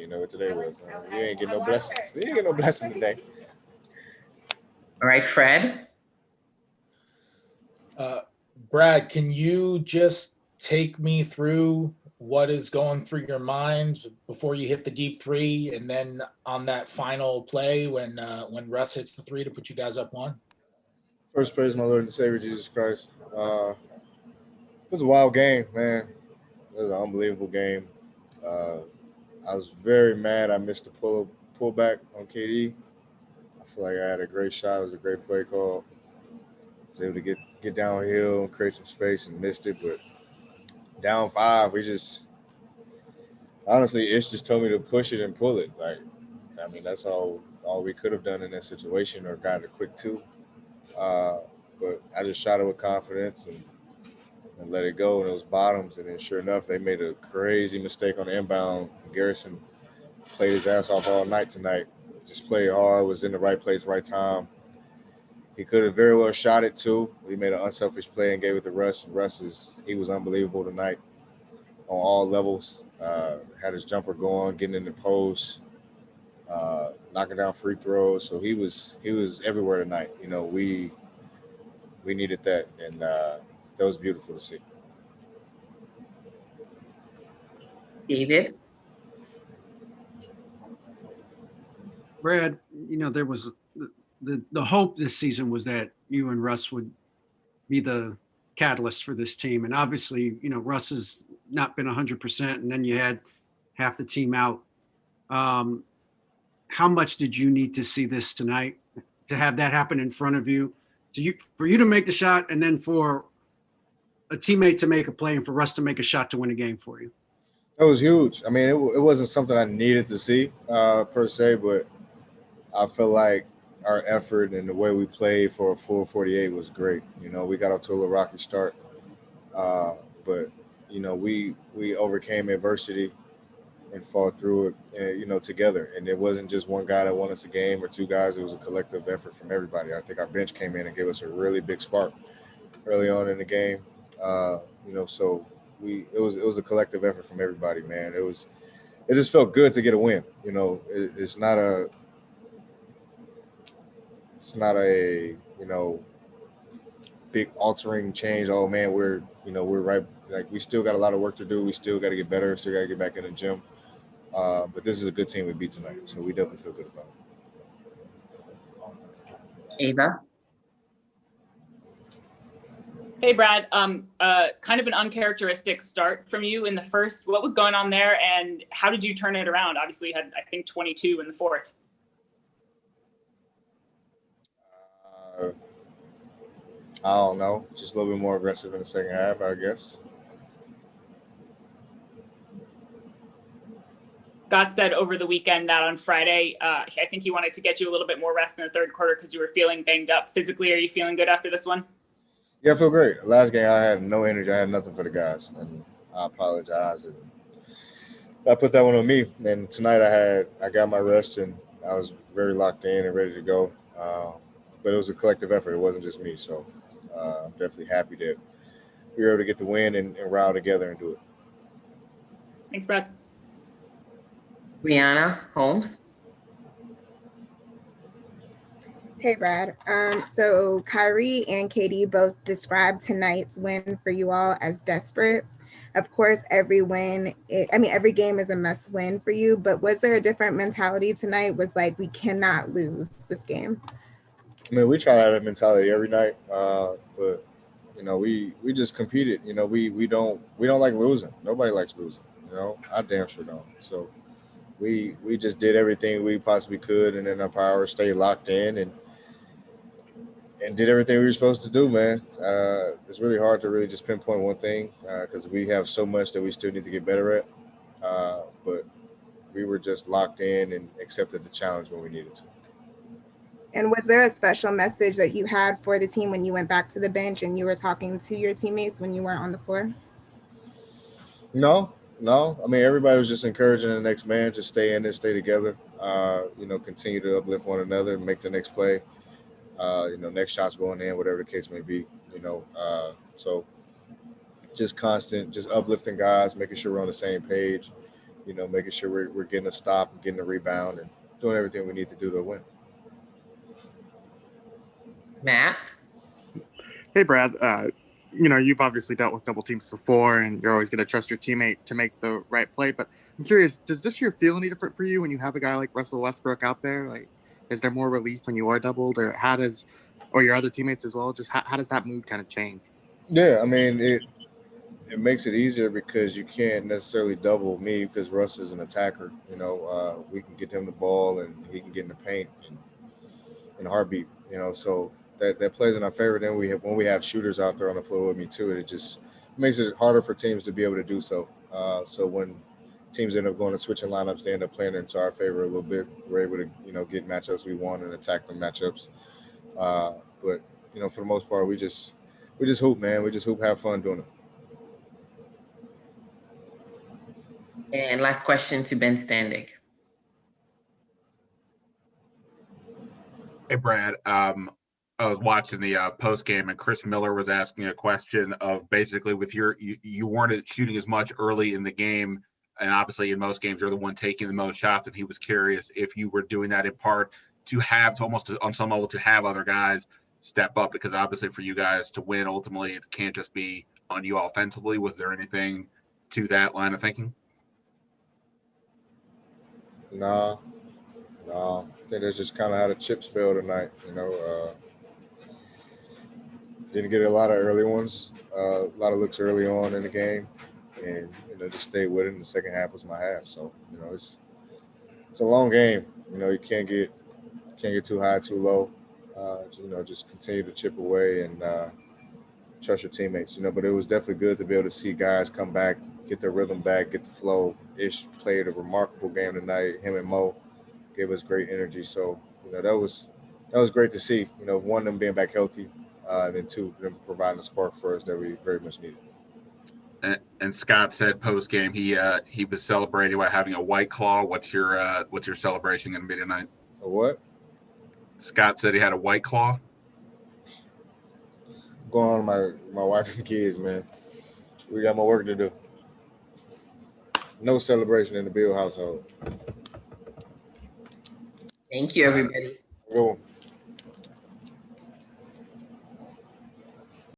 You know what today was. You ain't get no blessings. You ain't get no blessing today. All right, Fred. Brad, can you just take me through what is going through your mind before you hit the deep three, and then on that final play when Russ hits the three to put you guys up one? First praise my Lord and Savior Jesus Christ. It was a wild game, man. It was an unbelievable game. I was very mad I missed the pullback on KD. I feel like I had a great shot. It was a great play call. I was able to get downhill and create some space and missed it. But down 5, we just honestly, Ish just told me to push it and pull it. Like, I mean, that's all we could have done in that situation, or got a quick 2. But I just shot it with confidence and let it go, and it was bottoms. And then sure enough, they made a crazy mistake on the inbound. Garrison played his ass off all night tonight. Just played hard, was in the right place, right time. He could have very well shot it too. He made an unselfish play and gave it to Russ. He was unbelievable tonight on all levels. Had his jumper going, getting in the post, knocking down free throws. So he was everywhere tonight. You know, we needed that, and that was beautiful to see. David. Brad, you know, there was the hope this season was that you and Russ would be the catalyst for this team. And obviously, you know, Russ has not been 100%, and then you had half the team out. How much did you need to see this tonight to have that happen in front of you, for you to make the shot, and then for a teammate to make a play and for Russ to make a shot to win a game for you? That was huge. I mean, it wasn't something I needed to see per se, but I feel like our effort and the way we played for a full 48 was great. You know, we got off to a little rocky start, but you know, we overcame adversity and fought through it, you know, together. And it wasn't just one guy that won us a game or 2 guys. It was a collective effort from everybody. I think our bench came in and gave us a really big spark early on in the game. You know, so it was a collective effort from everybody, man. It just felt good to get a win. You know, it's not a you know, big altering change. Oh man, we're right. Like, we still got a lot of work to do. We still got to get better. Still got to get back in the gym. But this is a good team we beat tonight, so we definitely feel good about it. Ava. Hey, Brad. Kind of an uncharacteristic start from you in the first. What was going on there, and how did you turn it around? Obviously, you had, I think, 22 in the fourth. I don't know. Just a little bit more aggressive in the second half, I guess. Scott said over the weekend, not on Friday, I think he wanted to get you a little bit more rest in the third quarter because you were feeling banged up. Physically, are you feeling good after this one? Yeah, I feel great. Last game, I had no energy. I had nothing for the guys, and I apologize. And I put that one on me. And tonight, I got my rest, and I was very locked in and ready to go. But it was a collective effort. It wasn't just me. So I'm definitely happy that we were able to get the win and rally together and do it. Thanks, Brad. Brianna Holmes. Hey, Brad. So Kyrie and Katie both described tonight's win for you all as desperate. Of course, every game is a must win for you, but was there a different mentality tonight? Was like, we cannot lose this game? I mean, we try to have that mentality every night, but you know, we just competed. You know, we don't like losing. Nobody likes losing. You know, I damn sure don't. So we just did everything we possibly could, and in our power, stayed locked in and did everything we were supposed to do, man. It's really hard to really just pinpoint one thing because we have so much that we still need to get better at. But we were just locked in and accepted the challenge when we needed to. And was there a special message that you had for the team when you went back to the bench and you were talking to your teammates when you weren't on the floor? No. I mean, everybody was just encouraging the next man to stay in it, stay together, you know, continue to uplift one another and make the next play. You know, next shot's going in, whatever the case may be, you know. So just constant, just uplifting guys, making sure we're on the same page. making sure we're getting a stop, getting a rebound, and doing everything we need to do to win. Matt? Hey, Brad. You've obviously dealt with double teams before, and you're always going to trust your teammate to make the right play. But I'm curious, does this year feel any different for you when you have a guy like Russell Westbrook out there? Like, is there more relief when you are doubled, or your other teammates as well? Just how does that mood kind of change? Yeah, I mean it makes it easier because you can't necessarily double me because Russ is an attacker. We can get him the ball and he can get in the paint in a heartbeat. So that plays in our favor. Then when we have shooters out there on the floor with me too, it just makes it harder for teams to be able to do so. So when teams end up going to switching lineups, they end up playing into our favor a little bit. We're able to get matchups we want and attack the matchups. But for the most part, we just hoop, man. We just hoop, have fun doing it. And last question to Ben Standig. Hey, Brad. I was watching the post game, and Chris Miller was asking a question of basically with you weren't shooting as much early in the game, and obviously in most games you're the one taking the most shots, and he was curious if you were doing that in part to almost on some level to have other guys step up, because obviously for you guys to win ultimately it can't just be on you offensively. Was there anything to that line of thinking? No. I think that's just kind of how the chips fell tonight. Didn't get a lot of early ones, a lot of looks early on in the game, and just stayed with it. And the second half was my half. So it's a long game. You can't get too high, too low. Just continue to chip away and trust your teammates. But it was definitely good to be able to see guys come back, get their rhythm back, get the flow. Ish played a remarkable game tonight. Him and Mo gave us great energy. So that was great to see. One, them being back healthy, and then two, them providing a spark for us that we very much needed. And Scott said post game he was celebrating by having a White Claw. What's your celebration going to be tonight? A what? Scott said he had a White Claw. Going on my wife and kids, man. We got more work to do. No celebration in the Beal household. Thank you, everybody. Go.